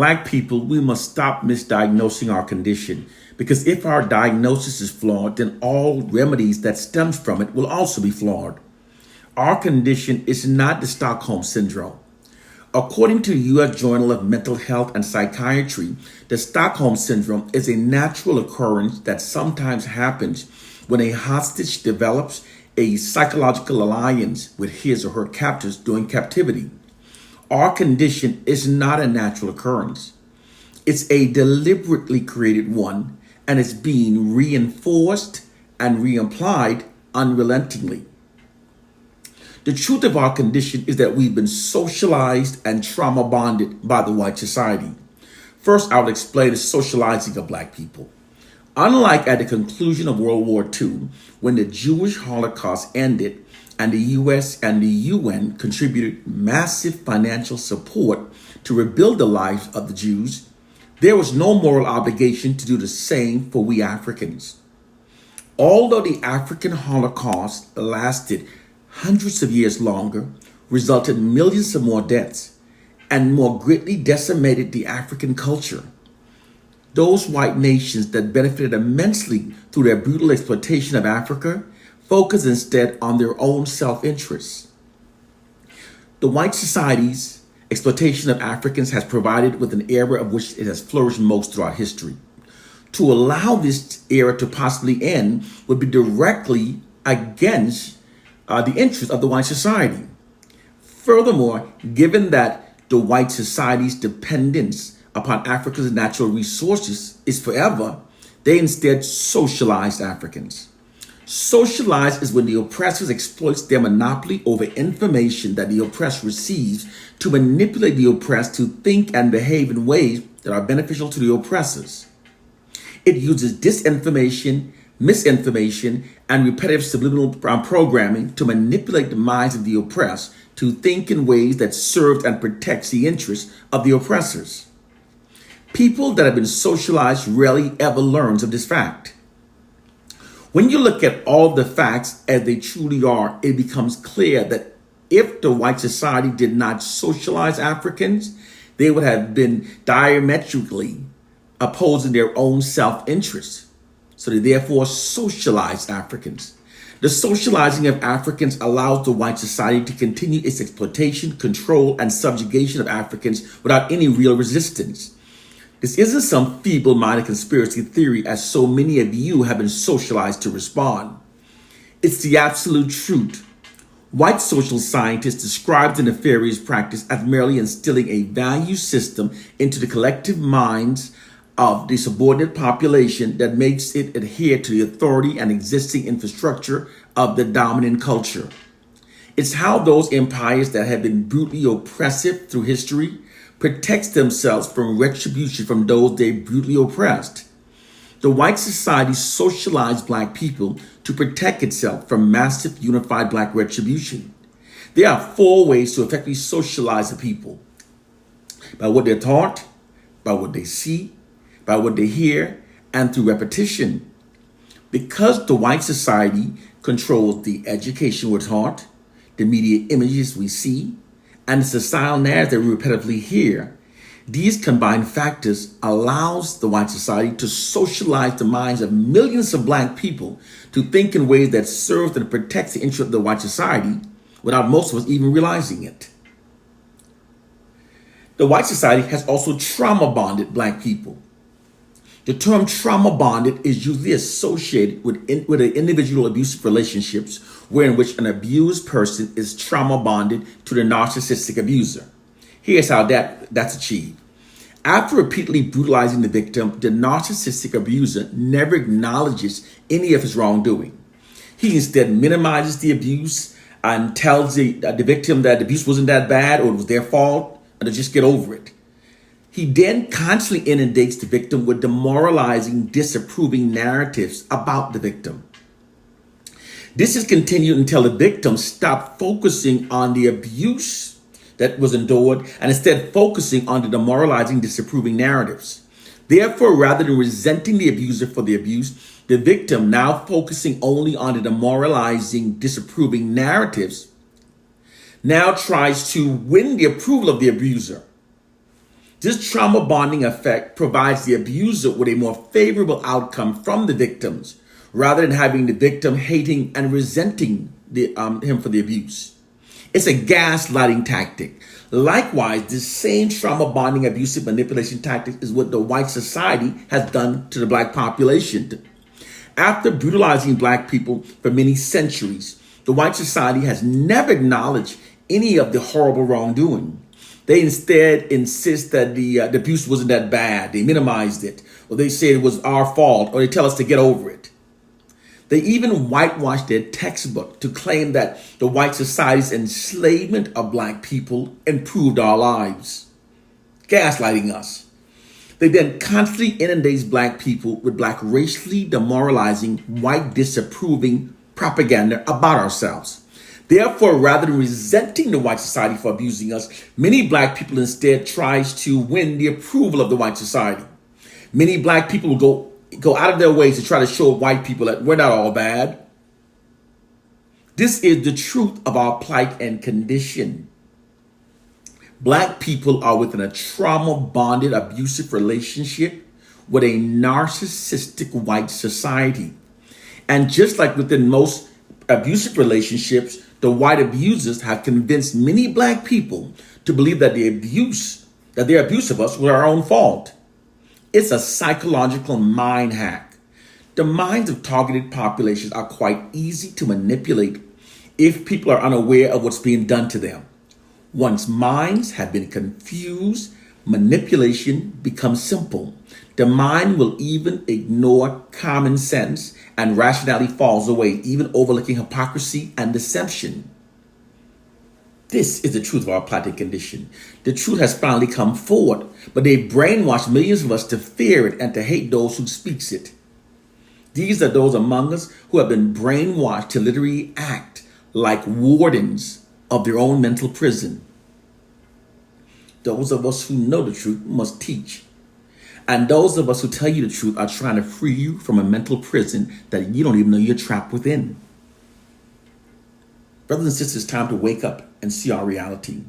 Black people, we must stop misdiagnosing our condition because if our diagnosis is flawed, then all remedies that stems from it will also be flawed. Our condition is not the Stockholm syndrome. According to the U.S. Journal of Mental Health and Psychiatry, the Stockholm syndrome is a natural occurrence that sometimes happens when a hostage develops a psychological alliance with his or her captors during captivity. Our condition is not a natural occurrence. It's a deliberately created one, and it's being reinforced and reimplied unrelentingly. The truth of our condition is that we've been socialized and trauma bonded by the white society. First, I would explain the socializing of Black people. Unlike at the conclusion of World War II, when the Jewish Holocaust ended and the US and the UN contributed massive financial support to rebuild the lives of the Jews, there was no moral obligation to do the same for we Africans. Although the African Holocaust lasted hundreds of years longer, resulted in millions of more deaths, and more greatly decimated the African culture, those white nations that benefited immensely through their brutal exploitation of Africa focused instead on their own self-interest. The white society's exploitation of Africans has provided with an era of which it has flourished most throughout history. To allow this era to possibly end would be directly against the interests of the white society. Furthermore, given that the white society's dependence upon Africa's natural resources is forever, they instead socialized Africans. Socialized is when the oppressors exploits their monopoly over information that the oppressed receives to manipulate the oppressed to think and behave in ways that are beneficial to the oppressors. It uses disinformation, misinformation, and repetitive subliminal programming to manipulate the minds of the oppressed to think in ways that serve and protects the interests of the oppressors. People that have been socialized rarely ever learns of this fact. When you look at all the facts as they truly are, it becomes clear that if the white society did not socialize Africans, they would have been diametrically opposing their own self-interest. So they therefore socialized Africans. The socializing of Africans allows the white society to continue its exploitation, control, and subjugation of Africans without any real resistance. This isn't some feeble-minded conspiracy theory as so many of you have been socialized to respond. It's the absolute truth. White social scientists describe the nefarious practice as merely instilling a value system into the collective minds of the subordinate population that makes it adhere to the authority and existing infrastructure of the dominant culture. It's how those empires that have been brutally oppressive through history protects themselves from retribution from those they brutally oppressed. The white society socialized Black people to protect itself from massive unified Black retribution. There are 4 ways to effectively socialize a people: by what they're taught, by what they see, by what they hear, and through repetition. Because the white society controls the education we're taught, the media images we see, and the societal narratives that we repetitively hear, these combined factors allows the white society to socialize the minds of millions of Black people to think in ways that serves and protects the interests of the white society without most of us even realizing it. The white society has also trauma bonded Black people. The term trauma bonded is usually associated with an individual abusive relationships wherein which an abused person is trauma bonded to the narcissistic abuser. Here's how that's achieved. After repeatedly brutalizing the victim, the narcissistic abuser never acknowledges any of his wrongdoing. He instead minimizes the abuse and tells the victim that the abuse wasn't that bad or it was their fault and to just get over it. He then constantly inundates the victim with demoralizing, disapproving narratives about the victim. This is continued until the victim stops focusing on the abuse that was endured and instead focusing on the demoralizing, disapproving narratives. Therefore, rather than resenting the abuser for the abuse, the victim, now focusing only on the demoralizing, disapproving narratives, now tries to win the approval of the abuser. This trauma bonding effect provides the abuser with a more favorable outcome from the victims, rather than having the victim hating and resenting him for the abuse. It's a gaslighting tactic. Likewise, this same trauma bonding abusive manipulation tactic is what the white society has done to the black population. After brutalizing black people for many centuries, the white society has never acknowledged any of the horrible wrongdoing. They instead insist that the abuse wasn't that bad. They minimized it, or they say it was our fault, or they tell us to get over it. They even whitewashed their textbook to claim that the white society's enslavement of black people improved our lives, gaslighting us. They then constantly inundate black people with black racially demoralizing, white disapproving propaganda about ourselves. Therefore, rather than resenting the white society for abusing us, many black people instead tries to win the approval of the white society. Many black people will go out of their ways to try to show white people that we're not all bad. This is the truth of our plight and condition. Black people are within a trauma-bonded, abusive relationship with a narcissistic white society. And just like within most abusive relationships, the white abusers have convinced many black people to believe that their abuse of us was our own fault. It's a psychological mind hack. The minds of targeted populations are quite easy to manipulate if people are unaware of what's being done to them. Once minds have been confused, manipulation becomes simple. The mind will even ignore common sense, and rationality falls away, even overlooking hypocrisy and deception. This is the truth of our plighted condition. The truth has finally come forward, but they've brainwashed millions of us to fear it and to hate those who speaks it. These are those among us who have been brainwashed to literally act like wardens of their own mental prison. Those of us who know the truth must teach. And those of us who tell you the truth are trying to free you from a mental prison that you don't even know you're trapped within. Brothers and sisters, it's time to wake up and see our reality.